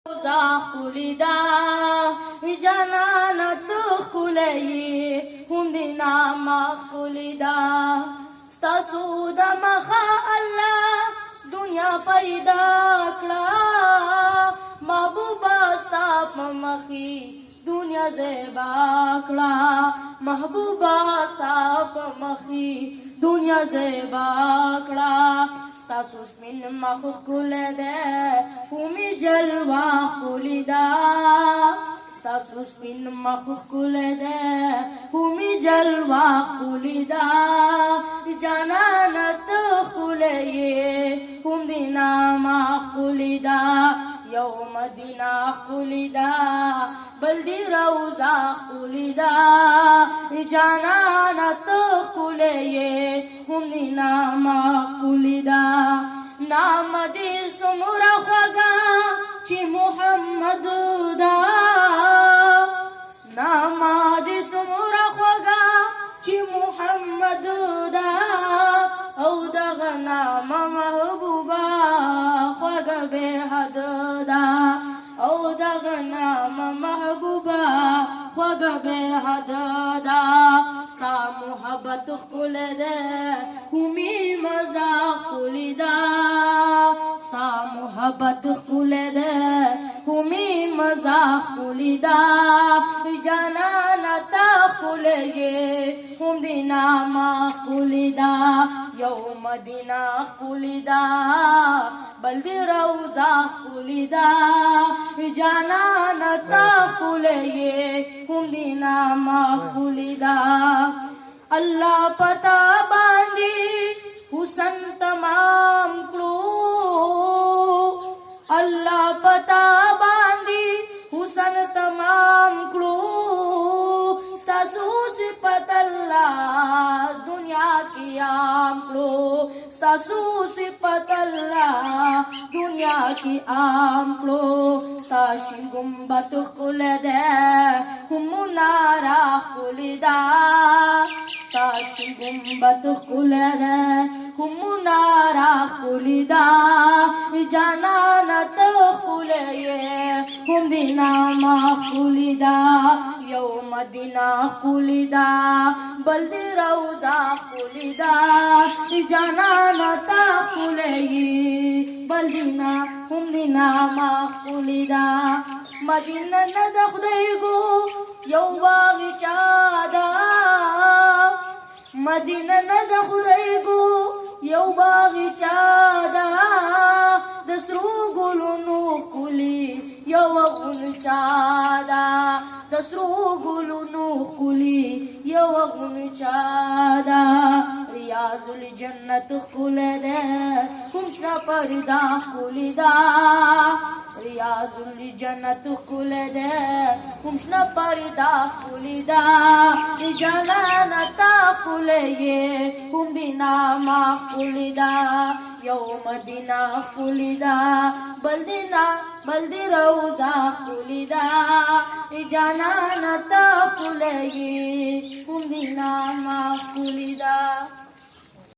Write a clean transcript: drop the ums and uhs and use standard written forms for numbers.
ښکلې ده جانانه ته ښکلی یې هم د نامه ښکلې ده ستاسو د مخه الله دنیا پیدا کړه محبوبه ستا په مخې دنیا زیبا کړه محبوبه ستا په مخې دنیا زیبا کړه ستاسو سپین مخ ښکلی دی ومې جلوه ښکلې ده ستاسو سپین مخ ښکلی دی ومې جلوه ښکلې ده جانانه ته ښکلی یې هم د نامه ښکلې ده یو مدینه ښکلې ده بل د روضه ښکلې ده جانانه ته ښکلی یې هم د نامه ښکلې ده نامه دې څومره خوږه چې محمد ده نامه دې څومره خوږه چې محمد ده او دغه نامه محبوبه خوږه بې حد ده او دغه نامه محبوبه خوږه بې حد ده ستا محبت ښکلی دی همې مزه ښکلې ده ستا محبت ښکلی دی همې مزه ښکلې ده جانانه ته ښکلی یې هم د نامه ښکلې ده یو مدینه ښکلې ده بل د روضه ښکلې ده جانانه ته ښکلی یې هم د نامه ښکلې ده الله پتا باندې حسن تمام کړو الله پتا باندې حسن تمام کړو ستاسو صفت الله دنیا کې عام کړو ستاسو صفت الله دنیا کې عام کړو ستا شین ګمبد ښکلی دی هم مناره ښکلې ده ستا شین ګمبد ښکلی دی هم مناره ښکلې ده جانانه ته ښکلی یې هم د نامه ښکلې ده یو مدینه ښکلې ده بل د روضه ښکلې ده جانانه ته ښکلی یې بل هم د نامه ښکلې ده مدینه نه د خدایګو یو باغچه ده مدینه نه د خدایګو یو باغچه ده د سرو ګلونو ښکلې یوه غونچه ده د سرو ګلونو ښکلې یوه غونچه ده ریاض الجنت ښکلی دی هم شنه پرده ښکلې ده ریاض الجنت ښکلی دی هم شنه پرده ښکلې ده جانانه ته ښکلی یې هم د نامه ښکلې ده یو مدینه ښکلې ده بل د روضه ښکلې ده جانانه ته ښکلی یې هم د نامه ښکلې ده